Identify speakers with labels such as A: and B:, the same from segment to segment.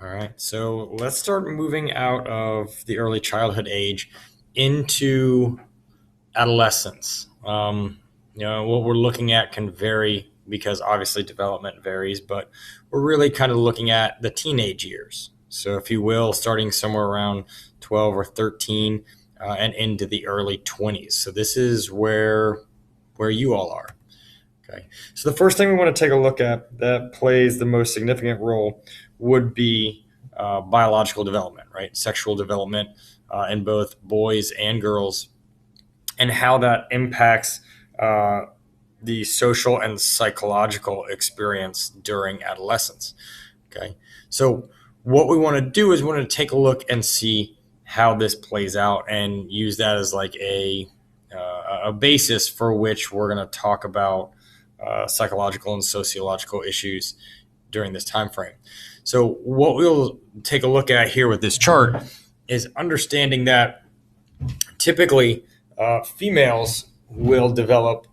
A: All right, so let's start moving out of the early childhood age into adolescence. What we're looking at can vary because obviously development varies, but we're really kind of looking at the teenage years. So, if you will, starting somewhere around 12 or 13 and into the early 20s. So, this is where you all are. Okay. So the first thing we want to take a look at that plays the most significant role would be biological development, right? Sexual development in both boys and girls, and how that impacts uh, the social and psychological experience during adolescence. Okay. So what we want to do is we want to take a look and see how this plays out and use that as like a basis for which we're going to talk about psychological and sociological issues during this time frame. So what we'll take a look at here with this chart is understanding that typically females will develop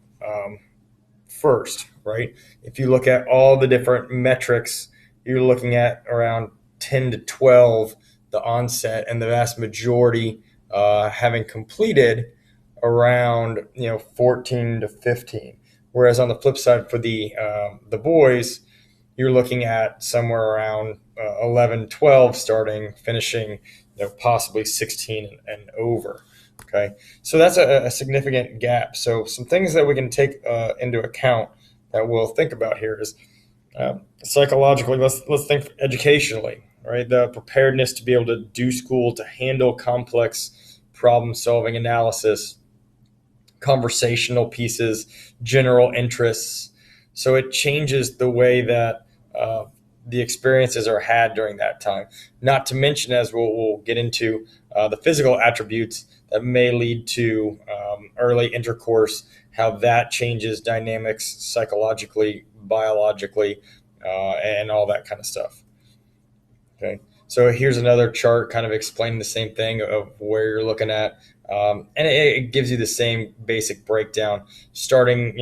A: first, right? If you look at all the different metrics, you're looking at around 10 to 12, the onset, and the vast majority having completed around 14 to 15. Whereas on the flip side for the boys, you're looking at somewhere around 11, 12 starting, finishing possibly 16 and over. Okay, so that's a significant gap. So some things that we can take into account that we'll think about here is psychologically. Let's think educationally, right? The preparedness to be able to do school, to handle complex problem solving analysis, conversational pieces, general interests. So it changes the way that the experiences are had during that time. Not to mention, as we'll get into, the physical attributes that may lead to early intercourse, how that changes dynamics psychologically, biologically, and all that kind of stuff. Okay. So here's another chart kind of explaining the same thing of where you're looking at. And it gives you the same basic breakdown starting,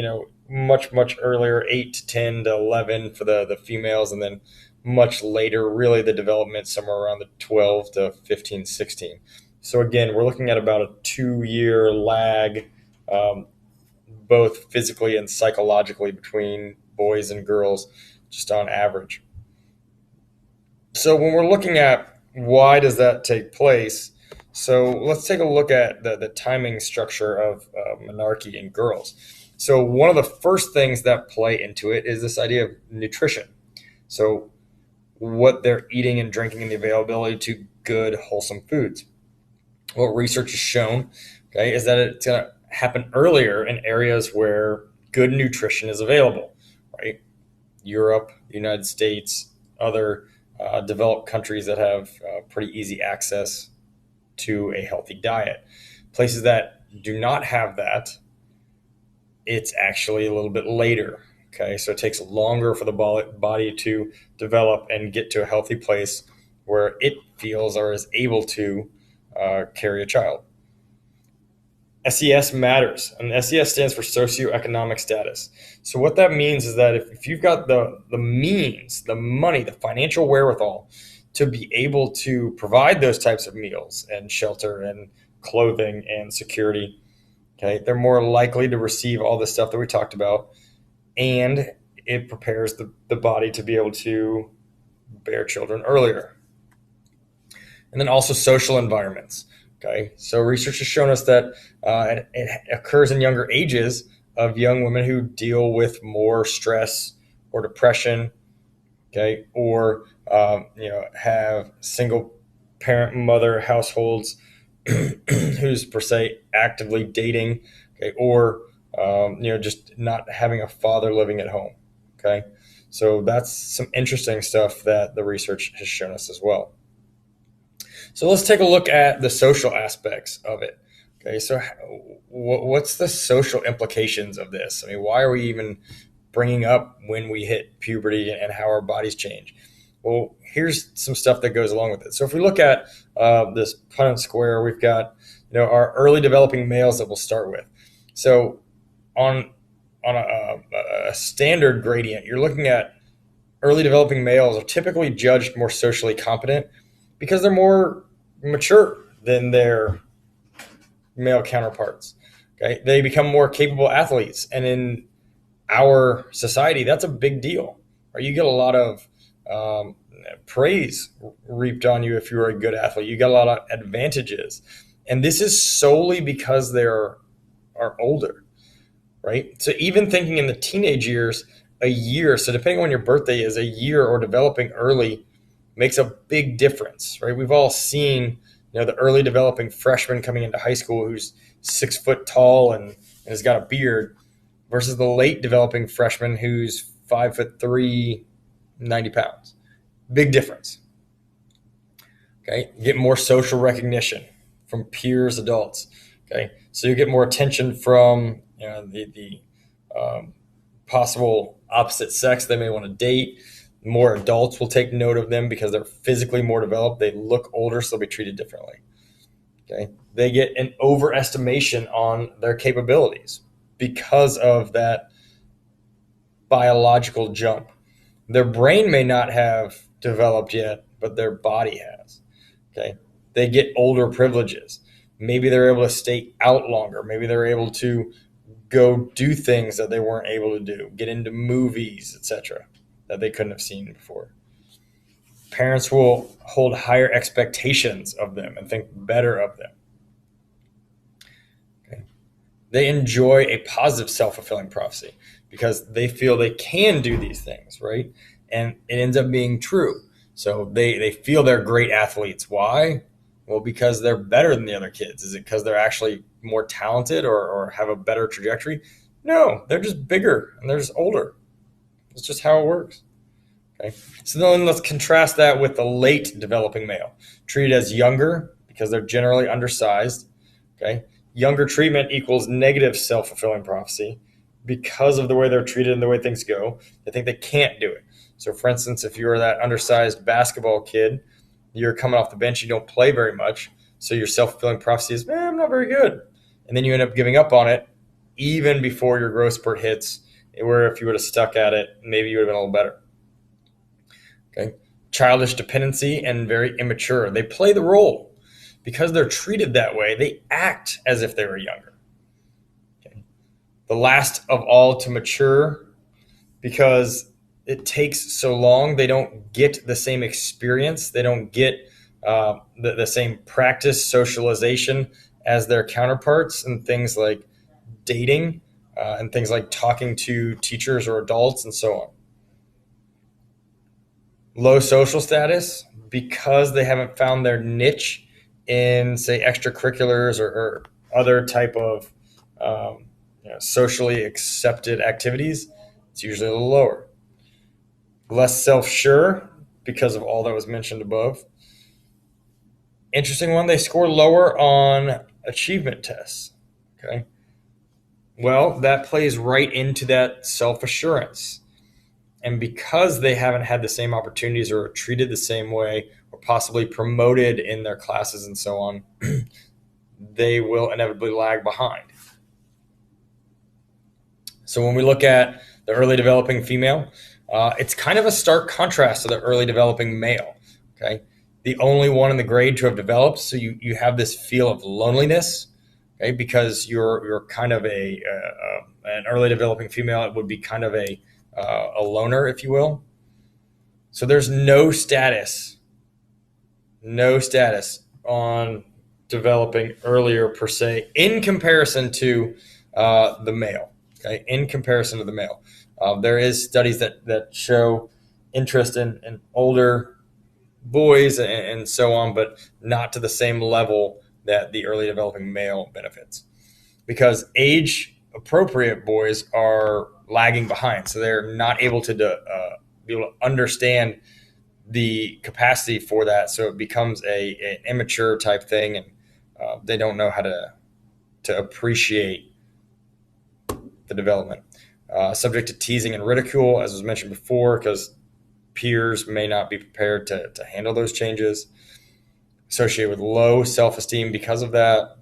A: much, much earlier, 8 to 10 to 11 for the females, and then much later, really the development somewhere around the 12 to 15, 16. So again, we're looking at about a 2 year lag, um, both physically and psychologically between boys and girls, just on average. So when we're looking at why does that take place, so let's take a look at the timing structure of menarche in girls. So one of the first things that play into it is this idea of nutrition. So what they're eating and drinking and the availability to good, wholesome foods. What research has shown, okay, is that it's going to happen earlier in areas where good nutrition is available, right? Europe, the United States, other developed countries that have pretty easy access to a healthy diet. Places that do not have that, it's actually a little bit later. Okay, so it takes longer for the body to develop and get to a healthy place where it feels or is able to carry a child. SES matters, and SES stands for socioeconomic status. So what that means is that if you've got the means, the money, the financial wherewithal to be able to provide those types of meals and shelter and clothing and security, okay, they're more likely to receive all the stuff that we talked about, and it prepares the body to be able to bear children earlier. And then also social environments. Okay, so research has shown us that it occurs in younger ages of young women who deal with more stress or depression, okay, or have single parent mother households who's per se actively dating, okay, or just not having a father living at home. Okay, so that's some interesting stuff that the research has shown us as well. So let's take a look at the social aspects of it. Okay, so what's the social implications of this? I mean, why are we even bringing up when we hit puberty and how our bodies change? Well, here's some stuff that goes along with it. So if we look at this Punnett square, we've got our early developing males that we'll start with. So on a standard gradient, you're looking at Early developing males are typically judged more socially competent because they're more mature than their male counterparts. Okay, they become more capable athletes, and in our society, that's a big deal. Right? You get a lot of um, praise reaped on you if you're a good athlete. You get a lot of advantages, and this is solely because are older, right? So even thinking in the teenage years, a year. So depending on when your birthday is, a year or developing early makes a big difference, right? We've all seen, the early developing freshman coming into high school who's 6 foot tall and has got a beard versus the late developing freshman who's 5'3", 90 pounds. Big difference. Okay, you get more social recognition from peers, adults. Okay, so you get more attention from the possible opposite sex they may want to date. More adults will take note of them because they're physically more developed. They look older, so they'll be treated differently. Okay, they get an overestimation on their capabilities because of that biological jump. Their brain may not have developed yet, but their body has. Okay. They get older privileges. Maybe they're able to stay out longer. Maybe they're able to go do things that they weren't able to do, get into movies, etc., that they couldn't have seen before. Parents will hold higher expectations of them and think better of them. Okay. They enjoy a positive self-fulfilling prophecy because they feel they can do these things, right? And it ends up being true. So they feel they're great athletes. Why? Well, because they're better than the other kids. Is it because they're actually more talented or have a better trajectory? No, they're just bigger and they're just older. It's just how it works. Okay. So then let's contrast that with the late developing male, treated as younger because they're generally undersized. Okay. Younger treatment equals negative self-fulfilling prophecy because of the way they're treated and the way things go. They think they can't do it. So, for instance, if you're that undersized basketball kid, you're coming off the bench, you don't play very much, so your self-fulfilling prophecy is, man, I'm not very good. And then you end up giving up on it even before your growth spurt hits, where if you would have stuck at it, maybe you would have been a little better. Okay. Childish dependency and very immature. They play the role. Because they're treated that way, they act as if they were younger. Okay. The last of all to mature because it takes so long. They don't get the same experience. They don't get the same practice, socialization as their counterparts, and things like dating and things like talking to teachers or adults and so on. Low social status because they haven't found their niche in, say, extracurriculars or other type of socially accepted activities. It's usually a little lower. Less self-sure because of all that was mentioned above. Interesting one, they score lower on achievement tests. Okay. Well, that plays right into that self-assurance. And because they haven't had the same opportunities or are treated the same way or possibly promoted in their classes and so on, they will inevitably lag behind. So when we look at the early developing female, it's kind of a stark contrast to the early developing male. Okay, the only one in the grade to have developed, so you have this feel of loneliness. Okay, because you're kind of an early developing female. It would be kind of a loner, if you will. So there's no status on developing earlier per se in comparison to the male. Okay, in comparison to the male, there is studies that show interest in older boys and so on, but not to the same level that the early developing male benefits, because age appropriate boys are lagging behind, so they're not able to be able to understand the capacity for that, so it becomes an immature type thing, and they don't know how to appreciate the development. Subject to teasing and ridicule, as was mentioned before, because peers may not be prepared to handle those changes. Associated with low self-esteem because of that.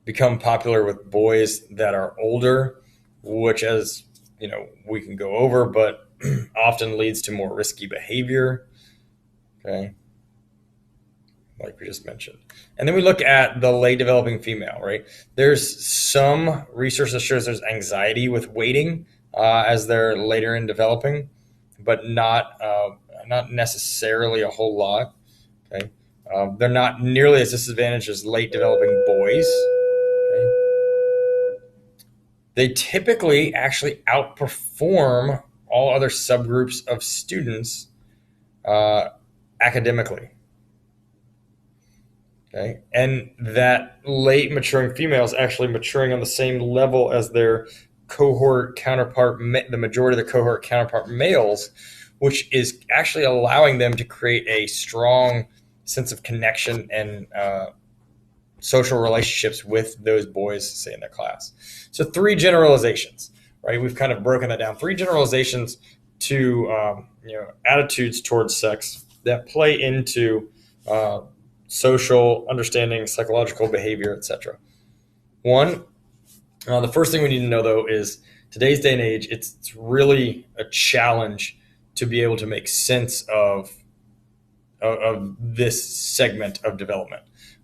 A: Become popular with boys that are older, which, as you know, we can go over, but often leads to more risky behavior. Okay, like we just mentioned. And then we look at the late developing female, right? There's some research that shows there's anxiety with waiting as they're later in developing, but not necessarily a whole lot. Okay, they're not nearly as disadvantaged as late developing boys. Okay? They typically actually outperform all other subgroups of students uh, academically. Okay. And that late maturing female is actually maturing on the same level as their cohort counterpart, the majority of the cohort counterpart males, which is actually allowing them to create a strong sense of connection and social relationships with those boys, say, in their class. So, three generalizations, right? We've kind of broken that down. Three generalizations to attitudes towards sex that play into social understanding, psychological behavior, etc. One, the first thing we need to know though is today's day and age, it's really a challenge to be able to make sense of this segment of development.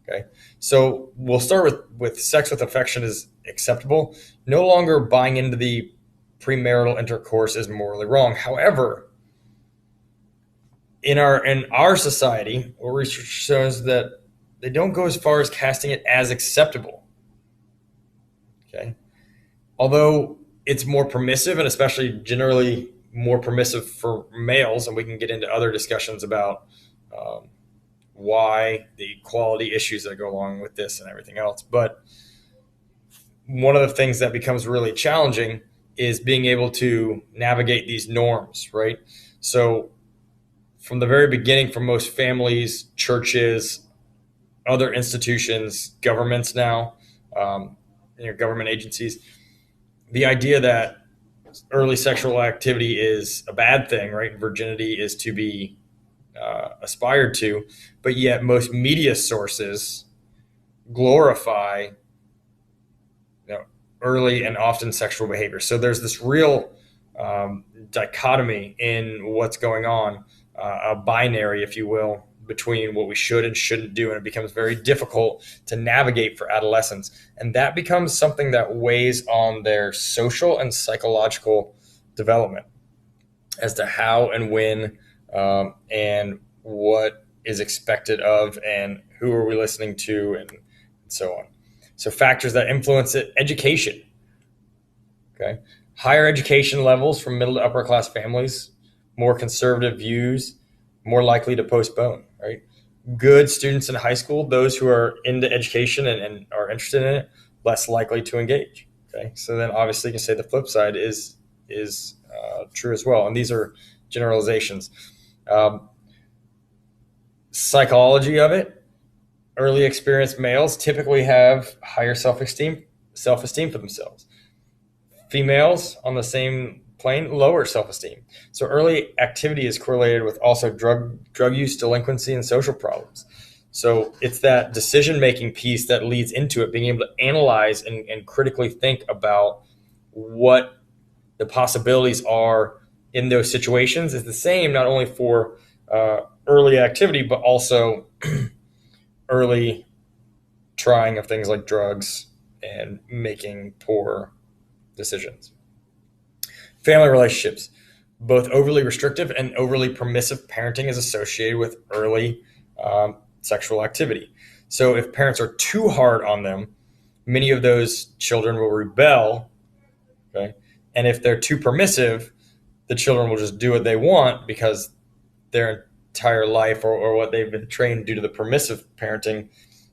A: Okay, so we'll start with sex with affection is acceptable. No longer buying into the premarital intercourse is morally wrong. However, in our society, or research shows that they don't go as far as casting it as acceptable. Okay, although it's more permissive, and especially generally more permissive for males, and we can get into other discussions about why the equality issues that go along with this and everything else. But one of the things that becomes really challenging is being able to navigate these norms, right? So from the very beginning, for most families, churches, other institutions, governments now, government agencies, the idea that early sexual activity is a bad thing, right? Virginity is to be aspired to, but yet most media sources glorify early and often sexual behavior. So there's this real dichotomy in what's going on, a binary, if you will, between what we should and shouldn't do, and it becomes very difficult to navigate for adolescents. And that becomes something that weighs on their social and psychological development as to how and when and what is expected of, and who are we listening to, and so on. So factors that influence it: education. Okay, higher education levels from middle to upper class families, more conservative views, more likely to postpone. Right, good students in high school, those who are into education and are interested in it, less likely to engage. Okay, so then obviously you can say the flip side is true as well, and these are generalizations. Psychology of it: early experienced males typically have higher self-esteem for themselves. Females on the same plane, lower self-esteem. So early activity is correlated with also drug use, delinquency, and social problems. So it's that decision-making piece that leads into it, being able to analyze and critically think about what the possibilities are in those situations is the same, not only for early activity, but also early trying of things like drugs and making poor decisions. Family relationships: both overly restrictive and overly permissive parenting is associated with early sexual activity. So if parents are too hard on them, many of those children will rebel. Okay, and if they're too permissive, the children will just do what they want because their entire life, or what they've been trained due to the permissive parenting,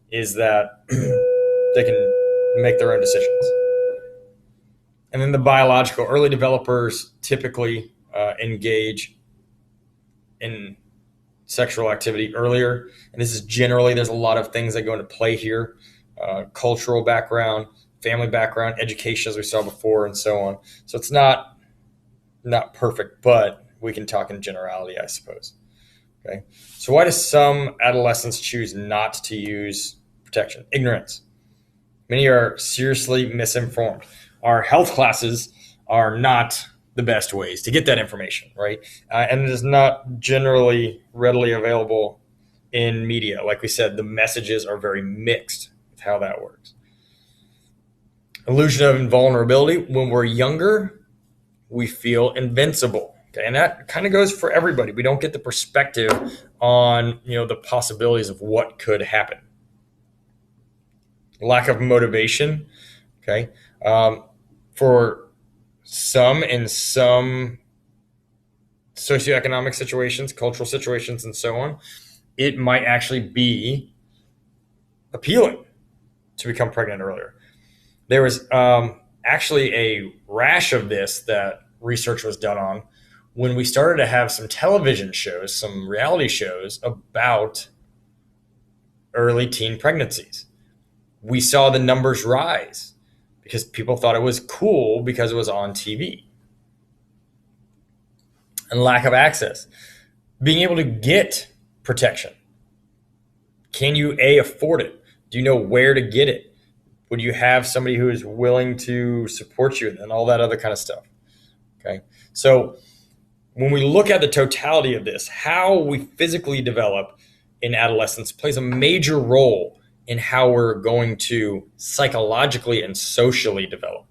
A: is that they can make their own decisions. And then the biological: early developers typically engage in sexual activity earlier. And this is generally, there's a lot of things that go into play here: cultural background, family background, education, as we saw before, and so on. So it's not perfect, but we can talk in generality, I suppose. Okay. So why do some adolescents choose not to use protection? Ignorance. Many are seriously misinformed. Our health classes are not the best ways to get that information, right? And it is not generally readily available in media. Like we said, the messages are very mixed with how that works. Illusion of invulnerability. When we're younger, we feel invincible. Okay, and that kind of goes for everybody. We don't get the perspective on the possibilities of what could happen. Lack of motivation. Okay, for some in some socioeconomic situations, cultural situations, and so on, it might actually be appealing to become pregnant earlier. There was actually a rash of this that research was done on when we started to have some television shows, some reality shows about early teen pregnancies. We saw the numbers rise because people thought it was cool because it was on TV. And lack of access. Being able to get protection. Can you afford it? Do you know where to get it? Would you have somebody who is willing to support you and all that other kind of stuff? Okay. So when we look at the totality of this, how we physically develop in adolescence plays a major role in how we're going to psychologically and socially develop.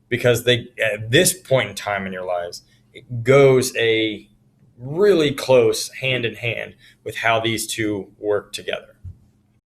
A: Because at this point in time in your lives, it goes a really close hand in hand with how these two work together.